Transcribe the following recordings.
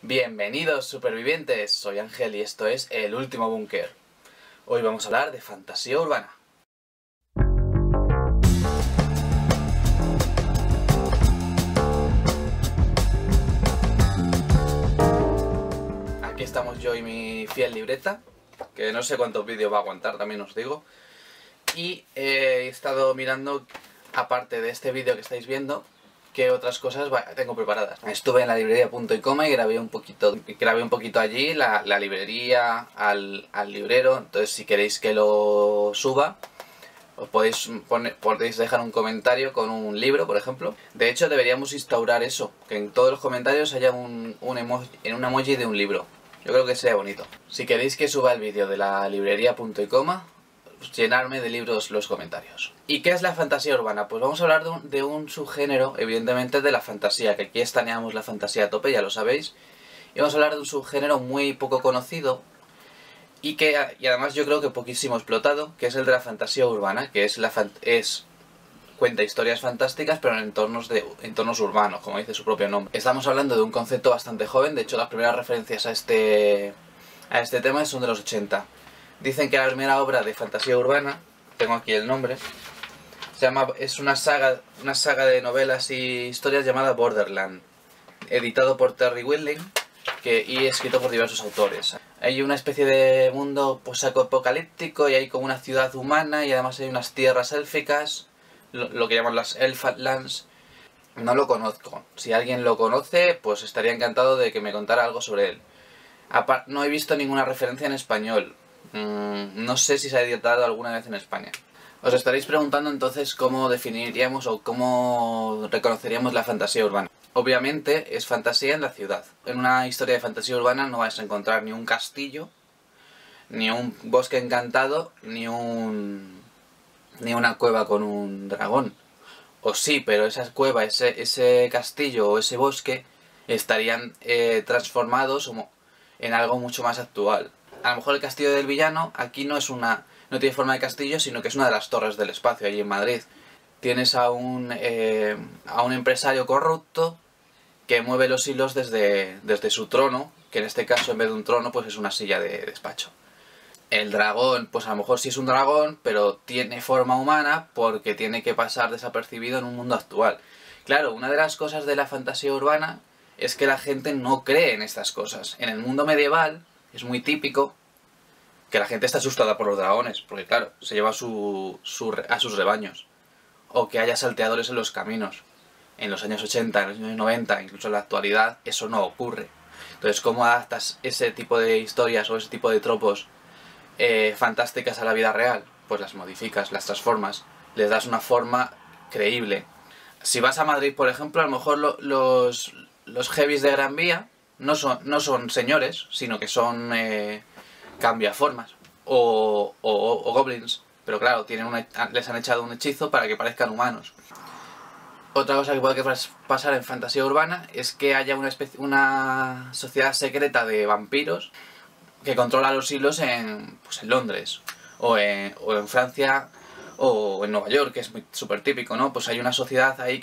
Bienvenidos supervivientes, soy Ángel y esto es El Último Búnker. Hoy vamos a hablar de fantasía urbana. Aquí estamos yo y mi fiel libreta, que no sé cuántos vídeos va a aguantar, también os digo. Y he estado mirando, aparte de este vídeo que estáis viendo, qué otras cosas tengo preparadas. Estuve en la librería.com y grabé un poquito allí, la librería, al librero. Entonces si queréis que lo suba, os podéis dejar un comentario con un libro, por ejemplo. De hecho deberíamos instaurar eso, que en todos los comentarios haya un emoji de un libro. Yo creo que sería bonito. Si queréis que suba el vídeo de la librería.com, llenarme de libros los comentarios. ¿Y qué es la fantasía urbana? Pues vamos a hablar de un subgénero, evidentemente, de la fantasía, que aquí estaneamos la fantasía a tope, ya lo sabéis. Y vamos a hablar de un subgénero muy poco conocido y además yo creo que poquísimo explotado, que es el de la fantasía urbana, que cuenta historias fantásticas pero en entornos urbanos, como dice su propio nombre. Estamos hablando de un concepto bastante joven, de hecho las primeras referencias a este tema son de los 80. Dicen que la primera obra de fantasía urbana, tengo aquí el nombre, es una saga de novelas y historias llamada Borderland, editado por Terry Whitling y escrito por diversos autores. Hay una especie de mundo post-apocalíptico y hay como una ciudad humana y además hay unas tierras élficas, lo que llaman las Elflands. No lo conozco. Si alguien lo conoce, pues estaría encantado de que me contara algo sobre él. No he visto ninguna referencia en español. No sé si se ha editado alguna vez en España. Os estaréis preguntando entonces cómo definiríamos o cómo reconoceríamos la fantasía urbana. Obviamente es fantasía en la ciudad. En una historia de fantasía urbana no vais a encontrar ni un castillo, ni un bosque encantado, ni una cueva con un dragón. O sí, pero esa cueva, ese castillo o ese bosque estarían transformados en algo mucho más actual. A lo mejor el castillo del villano aquí no tiene forma de castillo, sino que es una de las torres del espacio allí en Madrid. Tienes a un empresario corrupto que mueve los hilos desde su trono, que en este caso en vez de un trono pues es una silla de despacho. El dragón, pues a lo mejor sí es un dragón, pero tiene forma humana porque tiene que pasar desapercibido en un mundo actual. Claro, una de las cosas de la fantasía urbana es que la gente no cree en estas cosas. En el mundo medieval es muy típico que la gente está asustada por los dragones, porque claro, se lleva a sus rebaños. O que haya salteadores en los caminos. En los años 80, en los años 90, incluso en la actualidad, eso no ocurre. Entonces, ¿cómo adaptas ese tipo de historias o ese tipo de tropos fantásticas a la vida real? Pues las modificas, las transformas, les das una forma creíble. Si vas a Madrid, por ejemplo, a lo mejor los heavies de Gran Vía no son señores, sino que son cambiaformas o goblins, pero claro, les han echado un hechizo para que parezcan humanos. Otra cosa que puede pasar en fantasía urbana es que haya una sociedad secreta de vampiros que controla los hilos en Londres o en Francia o en Nueva York, que es súper típico, ¿no? Pues hay una sociedad ahí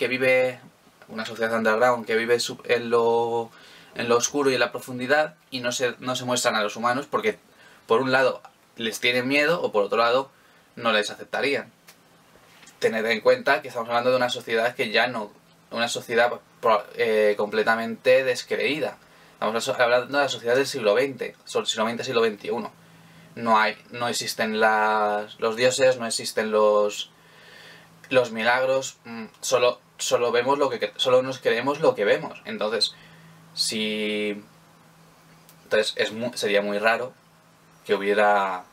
una sociedad underground que vive en lo oscuro y en la profundidad y no se muestran a los humanos porque por un lado les tienen miedo o por otro lado no les aceptarían. Tened en cuenta que estamos hablando de una sociedad una sociedad completamente descreída. Estamos hablando de la sociedad del siglo XX, siglo XX, siglo XXI. No existen los dioses, no existen los milagros, solo nos creemos lo que vemos. Entonces, sería muy raro que hubiera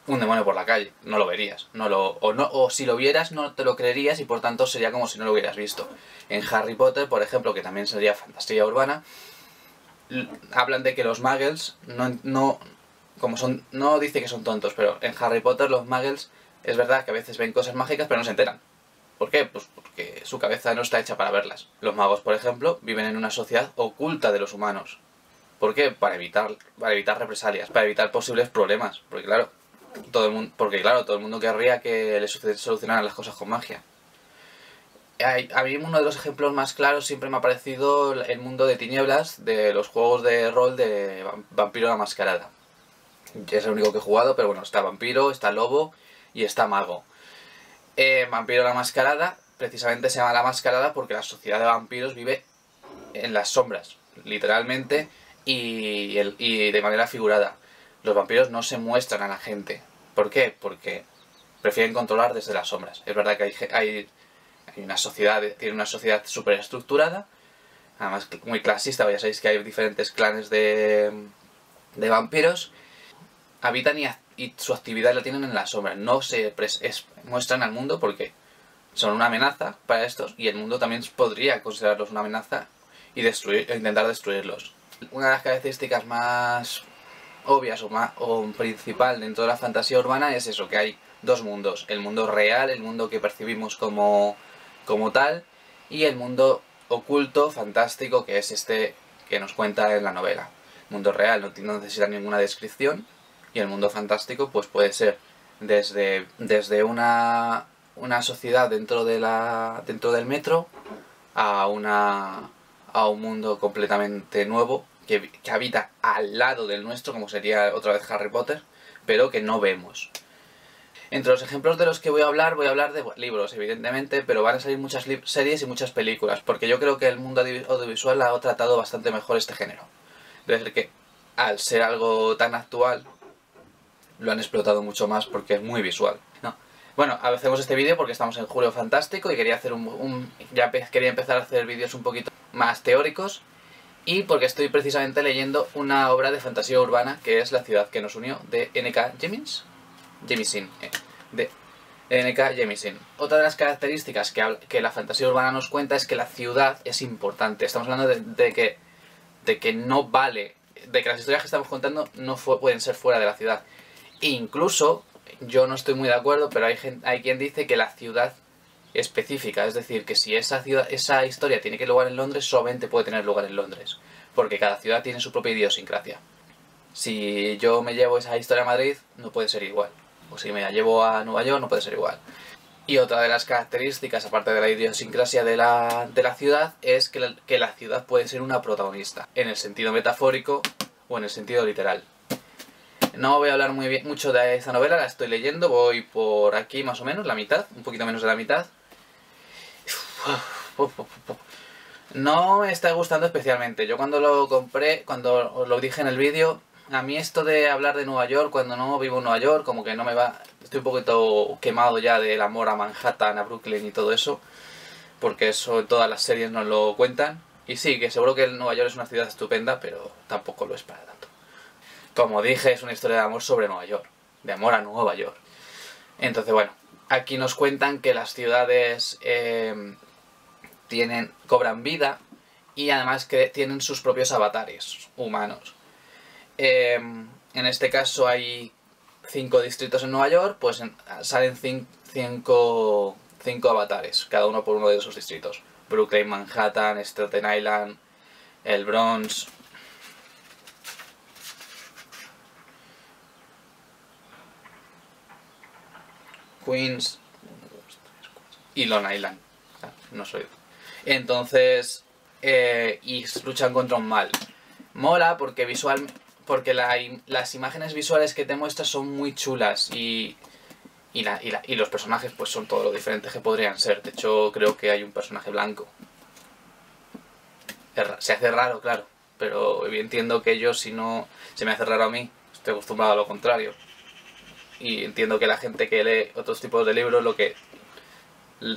un demonio por la calle, no lo verías, o si lo vieras no te lo creerías y por tanto sería como si no lo hubieras visto. En Harry Potter, por ejemplo, que también sería fantasía urbana, hablan de que los muggles no dice que son tontos, pero en Harry Potter los muggles es verdad que a veces ven cosas mágicas pero no se enteran. ¿Por qué? Pues porque su cabeza no está hecha para verlas. Los magos, por ejemplo, viven en una sociedad oculta de los humanos. ¿Por qué? Para evitar represalias, para evitar posibles problemas, porque claro, todo el mundo querría que les solucionaran las cosas con magia. A mí uno de los ejemplos más claros siempre me ha parecido el mundo de tinieblas de los juegos de rol de Vampiro la Mascarada. Es el único que he jugado, pero bueno, está Vampiro, está Lobo y está Mago. Vampiro la Mascarada, precisamente se llama la Mascarada porque la sociedad de vampiros vive en las sombras, literalmente, y de manera figurada. Los vampiros no se muestran a la gente. ¿Por qué? Porque prefieren controlar desde las sombras. Es verdad que hay una sociedad, tiene una sociedad súper estructurada, además muy clasista, ya sabéis que hay diferentes clanes de vampiros, habitan y su actividad la tienen en las sombras, no se muestran al mundo porque son una amenaza para estos y el mundo también podría considerarlos una amenaza y intentar destruirlos. Una de las características más obvias o principal dentro de la fantasía urbana es eso, que hay dos mundos, el mundo real, el mundo que percibimos como tal, y el mundo oculto, fantástico, que es este que nos cuenta en la novela. El mundo real no necesita ninguna descripción, y el mundo fantástico pues puede ser desde una sociedad dentro del metro a un mundo completamente nuevo que habita al lado del nuestro, como sería otra vez Harry Potter, pero que no vemos. Entre los ejemplos de los que voy a hablar de libros, evidentemente, pero van a salir muchas series y muchas películas, porque yo creo que el mundo audiovisual ha tratado bastante mejor este género. Desde que, al ser algo tan actual, lo han explotado mucho más porque es muy visual. No. Bueno, hacemos este vídeo porque estamos en Julio Fantástico y quería hacer quería empezar a hacer vídeos un poquito más teóricos, y porque estoy precisamente leyendo una obra de fantasía urbana que es La ciudad que nos unió, de N.K. Jemisin. De N.K. Jemisin. Otra de las características que la fantasía urbana nos cuenta es que la ciudad es importante. Estamos hablando de que no vale, de que las historias que estamos contando no pueden ser fuera de la ciudad. E incluso, yo no estoy muy de acuerdo, pero hay quien dice que la ciudad específica, es decir, que si esa historia tiene que lugar en Londres, solamente puede tener lugar en Londres, porque cada ciudad tiene su propia idiosincrasia. Si yo me llevo esa historia a Madrid, no puede ser igual. O si me la llevo a Nueva York, no puede ser igual. Y otra de las características, aparte de la idiosincrasia de la ciudad, es que la ciudad puede ser una protagonista, en el sentido metafórico o en el sentido literal. No voy a hablar mucho de esta novela, la estoy leyendo, voy por aquí más o menos, la mitad, un poquito menos de la mitad. No me está gustando especialmente. Yo cuando lo compré, cuando os lo dije en el vídeo, a mí esto de hablar de Nueva York cuando no vivo en Nueva York, como que no me va... Estoy un poquito quemado ya del amor a Manhattan, a Brooklyn y todo eso, porque eso en todas las series nos lo cuentan. Y sí, que seguro que Nueva York es una ciudad estupenda, pero tampoco lo es para tanto. Como dije, es una historia de amor sobre Nueva York, de amor a Nueva York. Entonces, bueno, aquí nos cuentan que las ciudades cobran vida y además que tienen sus propios avatares humanos. En este caso hay 5 distritos en Nueva York, pues salen 5 avatares, cada uno por uno de esos distritos. Brooklyn, Manhattan, Staten Island, el Bronx... Queens y Long Island. No soy. Entonces, y luchan contra un mal. Mola porque las imágenes visuales que te muestras son muy chulas y los personajes pues son todo lo diferentes que podrían ser. De hecho, creo que hay un personaje blanco. Se hace raro, claro, pero entiendo que yo, si no se me hace raro a mí, estoy acostumbrado a lo contrario. Y entiendo que la gente que lee otros tipos de libros lo que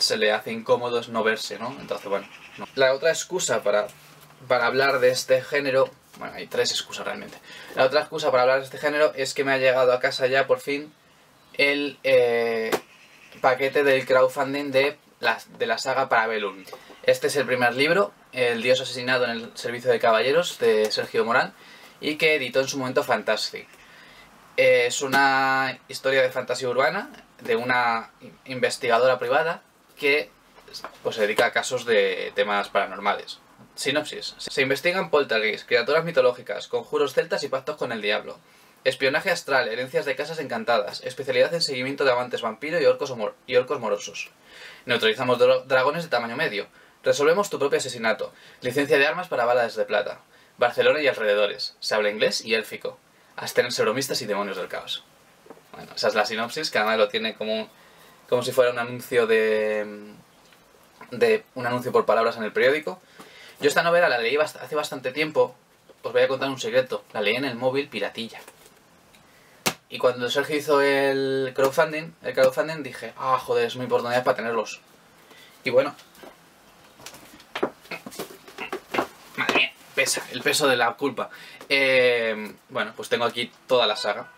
se le hace incómodo es no verse, ¿no? Entonces, bueno, no. La otra excusa para hablar de este género... Bueno, hay 3 excusas realmente. La otra excusa para hablar de este género es que me ha llegado a casa ya por fin el paquete del crowdfunding de la saga Parabellum. Este es el primer libro, El dios asesinado en el servicio de caballeros, de Sergio Morán, y que editó en su momento Fantastic. Es una historia de fantasía urbana de una investigadora privada que pues, se dedica a casos de temas paranormales. Sinopsis. Se investigan poltergeists, criaturas mitológicas, conjuros celtas y pactos con el diablo. Espionaje astral, herencias de casas encantadas, especialidad en seguimiento de amantes vampiro y orcos morosos. Neutralizamos dragones de tamaño medio. Resolvemos tu propio asesinato. Licencia de armas para balas de plata. Barcelona y alrededores. Se habla inglés y élfico. Abstenerse bromistas y demonios del caos. Bueno, esa es la sinopsis, que además lo tiene como si fuera un anuncio un anuncio por palabras en el periódico. Yo esta novela la leí hace bastante tiempo. Os voy a contar un secreto. La leí en el móvil piratilla. Y cuando Sergio hizo el crowdfunding dije, ah, joder, es mi oportunidad para tenerlos. Y bueno. Madre mía, pesa, el peso de la culpa. Bueno, pues tengo aquí toda la saga.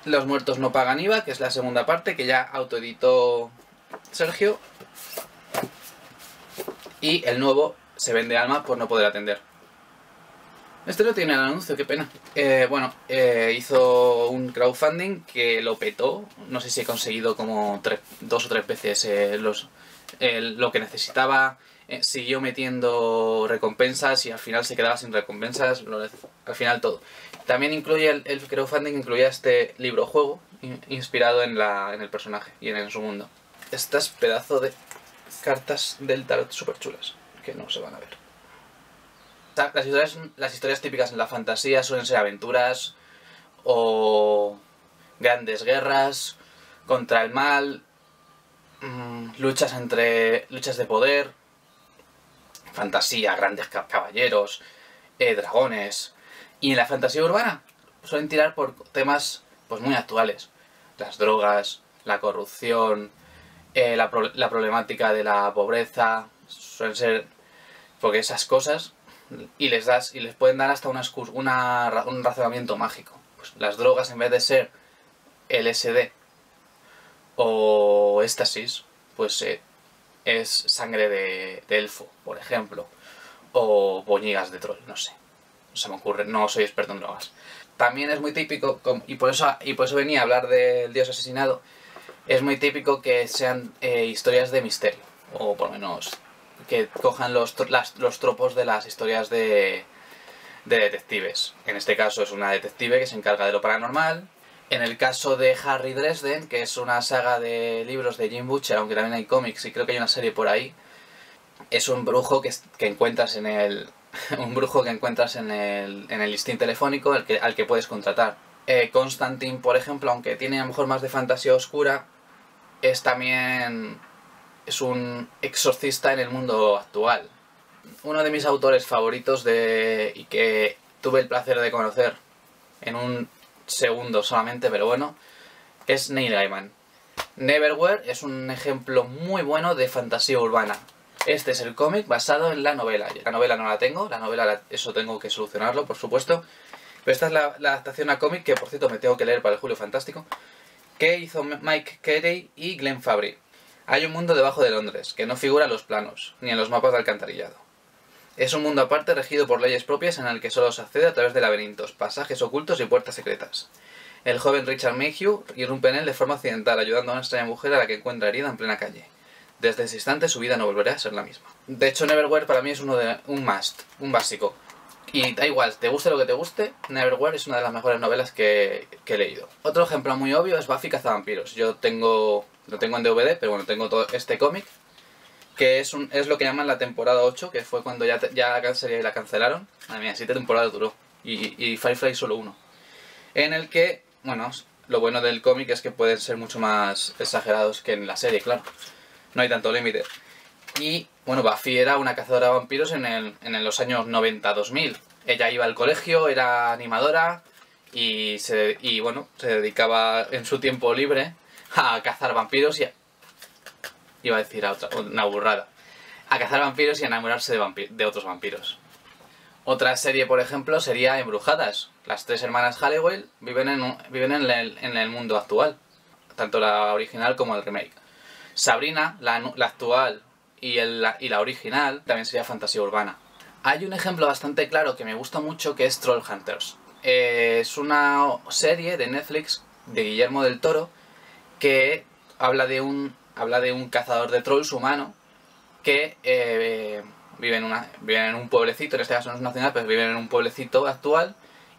Los muertos no pagan IVA, que es la segunda parte, que ya autoeditó Sergio. Y el nuevo se vende alma por no poder atender. Este no tiene el anuncio, qué pena. Hizo un crowdfunding que lo petó. No sé si he conseguido como 2 o 3 veces lo que necesitaba. Siguió metiendo recompensas y al final se quedaba sin recompensas. Al final todo. También incluye el crowdfunding, incluía este libro-juego inspirado en el personaje y en su mundo. Estas pedazo de cartas del tarot súper chulas, que no se van a ver. Las historias típicas en la fantasía suelen ser aventuras o grandes guerras contra el mal, luchas de poder, fantasía, grandes caballeros, dragones. Y en la fantasía urbana suelen tirar por temas pues muy actuales. Las drogas, la corrupción, la problemática de la pobreza, suelen ser porque esas cosas. Y les pueden dar hasta un razonamiento mágico. Pues las drogas, en vez de ser LSD o éxtasis, pues es sangre de elfo, por ejemplo, o boñigas de troll, no sé, no se me ocurre, no soy experto en drogas. También es muy típico, y por eso venía a hablar del dios asesinado, es muy típico que sean historias de misterio, o por lo menos que cojan los tropos de las historias de detectives. En este caso es una detective que se encarga de lo paranormal. En el caso de Harry Dresden, que es una saga de libros de Jim Butcher, aunque también hay cómics y creo que hay una serie por ahí, es un brujo que encuentras en el listín telefónico al que puedes contratar. Constantine, por ejemplo, aunque tiene a lo mejor más de fantasía oscura, es un exorcista en el mundo actual. Uno de mis autores favoritos y que tuve el placer de conocer en un segundo solamente, pero bueno, es Neil Gaiman. Neverwhere es un ejemplo muy bueno de fantasía urbana. Este es el cómic basado en la novela. La novela no la tengo, eso tengo que solucionarlo, por supuesto. Pero esta es la adaptación a cómic, que por cierto me tengo que leer para el Julio Fantástico, que hizo Mike Carey y Glenn Fabry. Hay un mundo debajo de Londres, que no figura en los planos, ni en los mapas de alcantarillado. Es un mundo aparte regido por leyes propias en el que solo se accede a través de laberintos, pasajes ocultos y puertas secretas. El joven Richard Mayhew irrumpe en él de forma accidental, ayudando a una extraña mujer a la que encuentra herida en plena calle. Desde ese instante su vida no volverá a ser la misma. De hecho, Neverwhere para mí es un must, un básico. Y da igual, te guste lo que te guste, Neverwhere es una de las mejores novelas que he leído. Otro ejemplo muy obvio es Buffy Cazavampiros. Lo tengo en DVD, pero bueno, tengo todo este cómic, que es lo que llaman la temporada 8, que fue cuando ya la serie la cancelaron. Madre mía, 7 temporadas duró, y Firefly solo 1. En el que, bueno, lo bueno del cómic es que pueden ser mucho más exagerados que en la serie, claro. No hay tanto límite. Y, bueno, Buffy era una cazadora de vampiros en los años 90-2000. Ella iba al colegio, era animadora y bueno, se dedicaba en su tiempo libre a cazar vampiros y iba a decir una burrada. A cazar vampiros y a enamorarse de otros vampiros. Otra serie, por ejemplo, sería Embrujadas. Las 3 hermanas Halliwell viven en el mundo actual. Tanto la original como el remake. Sabrina, la actual y la original, también sería fantasía urbana. Hay un ejemplo bastante claro que me gusta mucho, que es Trollhunters. Es una serie de Netflix de Guillermo del Toro que habla de un cazador de trolls humano que vive en un pueblecito, en este caso no es nacional, pero vive en un pueblecito actual,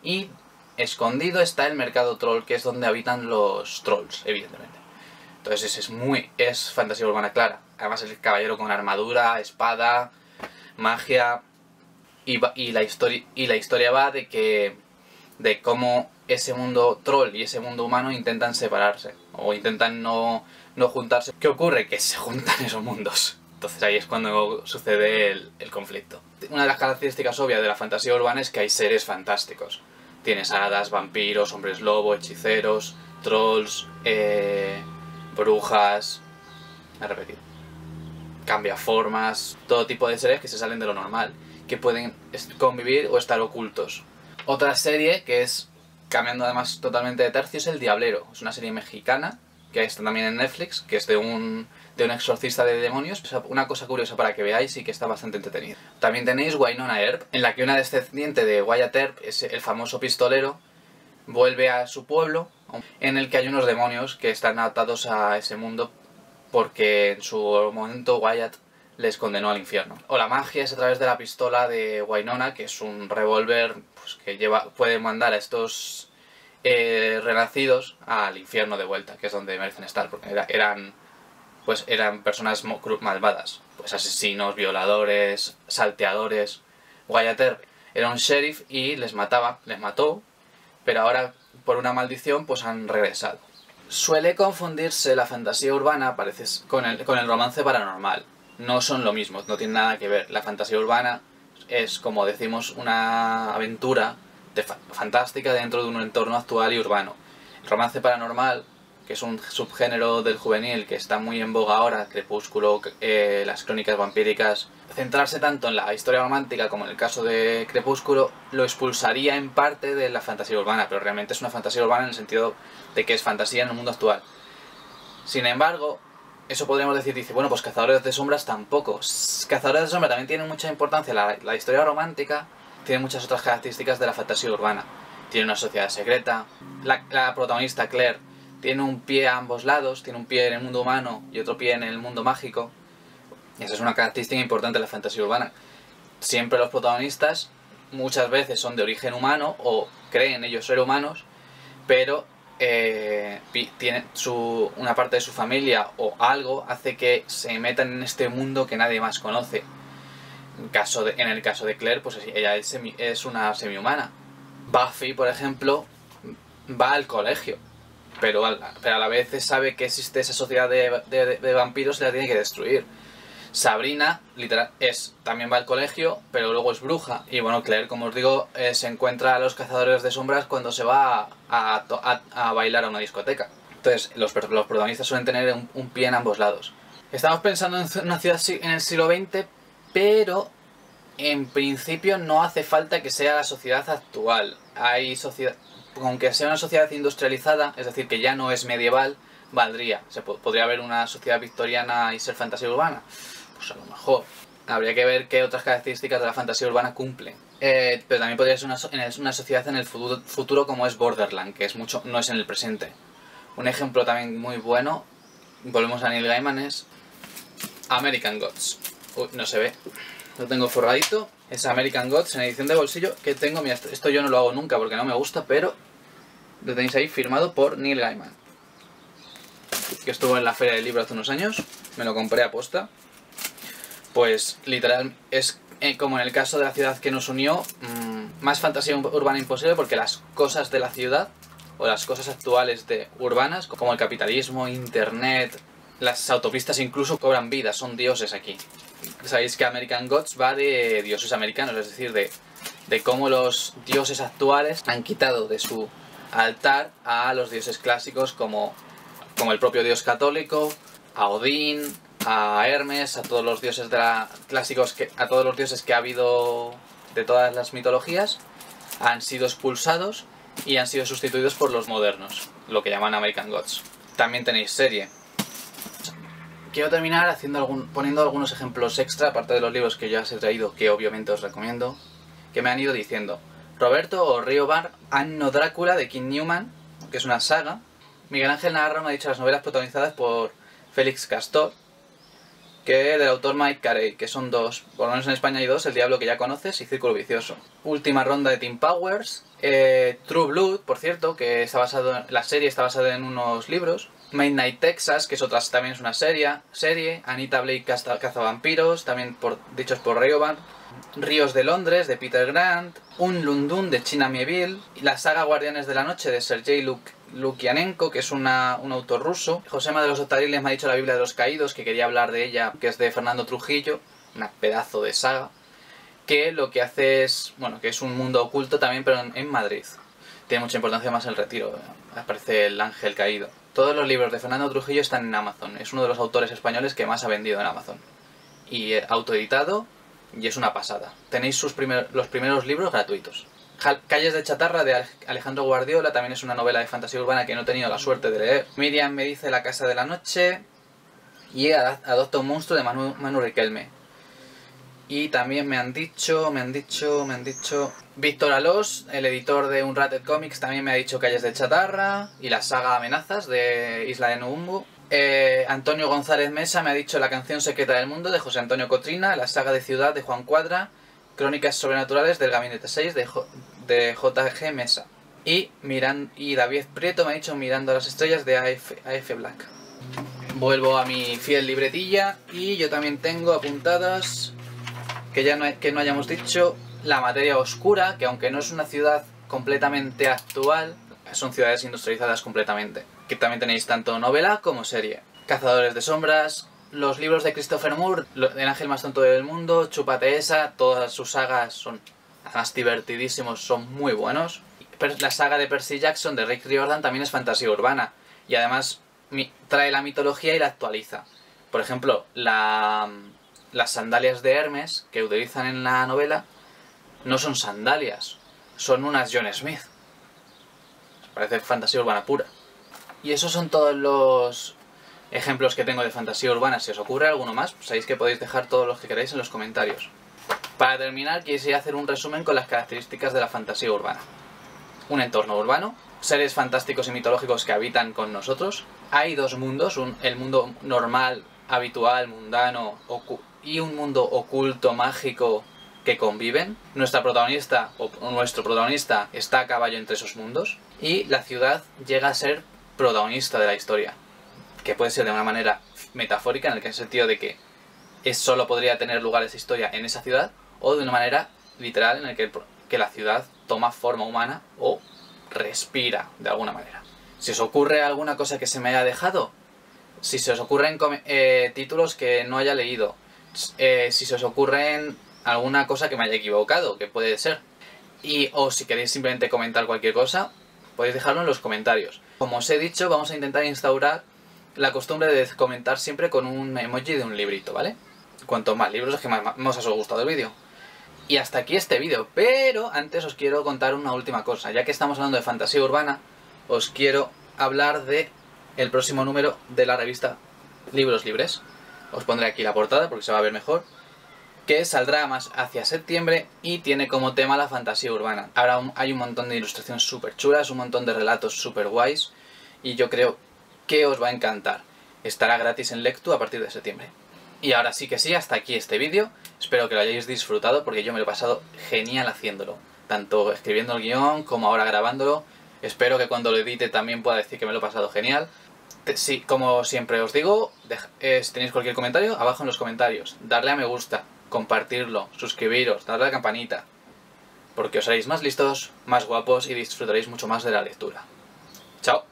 y escondido está el mercado troll, que es donde habitan los trolls, evidentemente. Entonces es fantasía urbana clara. Además el caballero con armadura, espada, magia, y la historia va de cómo ese mundo troll y ese mundo humano intentan separarse, o intentan no juntarse. ¿Qué ocurre? Que se juntan esos mundos. Entonces ahí es cuando sucede el conflicto. Una de las características obvias de la fantasía urbana es que hay seres fantásticos. Tienes hadas, vampiros, hombres lobo, hechiceros, trolls, brujas... Me he repetido. Cambiaformas, todo tipo de seres que se salen de lo normal, que pueden convivir o estar ocultos. Otra serie que es, cambiando además totalmente de tercio, es El Diablero. Es una serie mexicana, que está también en Netflix, que es de un exorcista de demonios. Una cosa curiosa para que veáis y que está bastante entretenida. También tenéis Wynonna Earp, en la que una descendiente de Wyatt Earp, el famoso pistolero, vuelve a su pueblo, en el que hay unos demonios que están atados a ese mundo porque en su momento Wyatt les condenó al infierno. O la magia es a través de la pistola de Wynonna, que es un revólver pues, que puede mandar a estos renacidos al infierno de vuelta, que es donde merecen estar, porque eran personas malvadas, pues asesinos, violadores, salteadores. Wyatt Earp era un sheriff y les mató, pero ahora por una maldición pues han regresado. Suele confundirse la fantasía urbana, con el romance paranormal. No son lo mismo, no tienen nada que ver. La fantasía urbana es, como decimos, una aventura fantástica dentro de un entorno actual y urbano. El romance paranormal, que es un subgénero del juvenil que está muy en boga ahora, Crepúsculo, las crónicas vampíricas, centrarse tanto en la historia romántica como en el caso de Crepúsculo lo expulsaría en parte de la fantasía urbana, pero realmente es una fantasía urbana en el sentido de que es fantasía en el mundo actual. Sin embargo, eso podríamos decir, bueno, pues Cazadores de Sombras tampoco. Cazadores de Sombras también tiene mucha importancia la historia romántica, tiene muchas otras características de la fantasía urbana. Tiene una sociedad secreta, la protagonista Claire tiene un pie a ambos lados, tiene un pie en el mundo humano y otro pie en el mundo mágico. Y esa es una característica importante de la fantasía urbana. Siempre los protagonistas muchas veces son de origen humano o creen ellos ser humanos, pero tienen una parte de su familia o algo hace que se metan en este mundo que nadie más conoce. En el caso de Claire, pues ella es una semi-humana. Buffy, por ejemplo, va al colegio, pero a la vez sabe que existe esa sociedad de vampiros y la tiene que destruir. Sabrina, literal, también va al colegio, pero luego es bruja. Y bueno, Claire, como os digo, se encuentra a los cazadores de sombras cuando se va a bailar a una discoteca. Entonces, los protagonistas suelen tener un pie en ambos lados. Estamos pensando en una ciudad en el siglo XX, pero en principio no hace falta que sea la sociedad actual. Aunque sea una sociedad industrializada, es decir, que ya no es medieval, valdría. ¿Podría haber una sociedad victoriana y ser fantasía urbana? Pues a lo mejor. Habría que ver qué otras características de la fantasía urbana cumplen. Pero también podría ser una sociedad en el futuro como es Borderland, que no es en el presente. Un ejemplo también muy bueno, volvemos a Neil Gaiman, es American Gods. Uy, no se ve. Lo tengo forradito. Es American Gods en edición de bolsillo que tengo. Mira, esto yo no lo hago nunca porque no me gusta, pero lo tenéis ahí firmado por Neil Gaiman, que estuvo en la Feria del Libro hace unos años. Me lo compré a posta. Pues literal es como en el caso de La ciudad que nos unió, más fantasía urbana imposible, porque las cosas de la ciudad o las cosas actuales urbanas, como el capitalismo, internet, las autopistas incluso cobran vida, son dioses aquí. Sabéis que American Gods va de dioses americanos, es decir, de cómo los dioses actuales han quitado de su altar a los dioses clásicos como el propio dios católico, a Odín, a Hermes, a todos los dioses a todos los dioses que ha habido de todas las mitologías, han sido expulsados y han sido sustituidos por los modernos, lo que llaman American Gods. También tenéis serie. Quiero terminar poniendo algunos ejemplos extra, aparte de los libros que ya os he traído, que obviamente os recomiendo, que me han ido diciendo. Roberto o Río Bar, Anno Drácula de King Newman, que es una saga. Miguel Ángel Navarro me ha dicho las novelas protagonizadas por Félix Castor, que del autor Mike Carey, que son dos, por lo menos en España hay dos, El diablo que ya conoces y Círculo vicioso. Última ronda de Team Powers, True Blood, por cierto, que está basado, la serie está basada en unos libros. Midnight Texas, que es otra, también es una serie. Anita Blake Cazavampiros, también dichos por Rayovan. Ríos de Londres, de Peter Grant. Un Lundun, de China Mieville. Y la saga Guardianes de la Noche, de Sergei Lukianenko, que es un autor ruso. Josema de los Otariles me ha dicho la Biblia de los Caídos, que quería hablar de ella, que es de Fernando Trujillo, una pedazo de saga, que lo que hace es, bueno, que es un mundo oculto también, pero en Madrid. Tiene mucha importancia más el retiro, aparece el ángel caído. Todos los libros de Fernando Trujillo están en Amazon, es uno de los autores españoles que más ha vendido en Amazon. Y autoeditado, y es una pasada. Tenéis los primeros libros gratuitos. Calles de chatarra, de Alejandro Guardiola, también es una novela de fantasía urbana que no he tenido la suerte de leer. Miriam me dice La casa de la noche. Y Adopta un monstruo, de Manu Riquelme. Y también me han dicho... Víctor Alós, el editor de Unrated Comics, también me ha dicho Calles de chatarra. Y la saga Amenazas, de Isla de Nubumbu. Antonio González Mesa me ha dicho La canción secreta del mundo, de José Antonio Cotrina. La saga de Ciudad, de Juan Cuadra. Crónicas sobrenaturales del Gabinete 6, de J.G. Mesa. Y David Prieto me ha dicho Mirando a las estrellas, de A.F. Black. Vuelvo a mi fiel libretilla y yo también tengo apuntadas, que no hayamos dicho, La materia oscura, que aunque no es una ciudad completamente actual, son ciudades industrializadas completamente. Que también tenéis tanto novela como serie. Cazadores de sombras, los libros de Christopher Moore, El ángel más tonto del mundo, Chúpate esa, todas sus sagas son además divertidísimos, son muy buenos. La saga de Percy Jackson, de Rick Riordan, también es fantasía urbana y además trae la mitología y la actualiza. Por ejemplo, las sandalias de Hermes que utilizan en la novela no son sandalias, son unas John Smith. Parece fantasía urbana pura. Y esos son todos los ejemplos que tengo de fantasía urbana. Si os ocurre alguno más, sabéis que podéis dejar todos los que queráis en los comentarios. Para terminar, quisiera hacer un resumen con las características de la fantasía urbana. Un entorno urbano, seres fantásticos y mitológicos que habitan con nosotros. Hay dos mundos, el mundo normal, habitual, mundano, y un mundo oculto, mágico, que conviven. Nuestra protagonista, o nuestro protagonista, está a caballo entre esos mundos. Y la ciudad llega a ser protagonista de la historia, que puede ser de una manera metafórica, en el sentido de que solo podría tener lugar esa historia en esa ciudad, o de una manera literal, en el que la ciudad toma forma humana o respira de alguna manera. Si os ocurre alguna cosa que se me haya dejado, si se os ocurren títulos que no haya leído, si se os ocurren alguna cosa que me haya equivocado, que puede ser, o si queréis simplemente comentar cualquier cosa, podéis dejarlo en los comentarios. Como os he dicho, vamos a intentar instaurar la costumbre de comentar siempre con un emoji de un librito, ¿vale? Cuanto más libros es que más os ha gustado el vídeo. Y hasta aquí este vídeo, pero antes os quiero contar una última cosa. Ya que estamos hablando de fantasía urbana, os quiero hablar de el próximo número de la revista Libros Libres. Os pondré aquí la portada porque se va a ver mejor. Que saldrá más hacia septiembre y tiene como tema la fantasía urbana. Ahora hay un montón de ilustraciones súper chulas, un montón de relatos súper guays y yo creo que os va a encantar. Estará gratis en Lectu a partir de septiembre. Y ahora sí que sí, hasta aquí este vídeo. Espero que lo hayáis disfrutado porque yo me lo he pasado genial haciéndolo. Tanto escribiendo el guión como ahora grabándolo. Espero que cuando lo edite también pueda decir que me lo he pasado genial. Sí, como siempre os digo, si tenéis cualquier comentario, abajo en los comentarios. Darle a me gusta, compartirlo, suscribiros, darle a la campanita. Porque os haréis más listos, más guapos y disfrutaréis mucho más de la lectura. ¡Chao!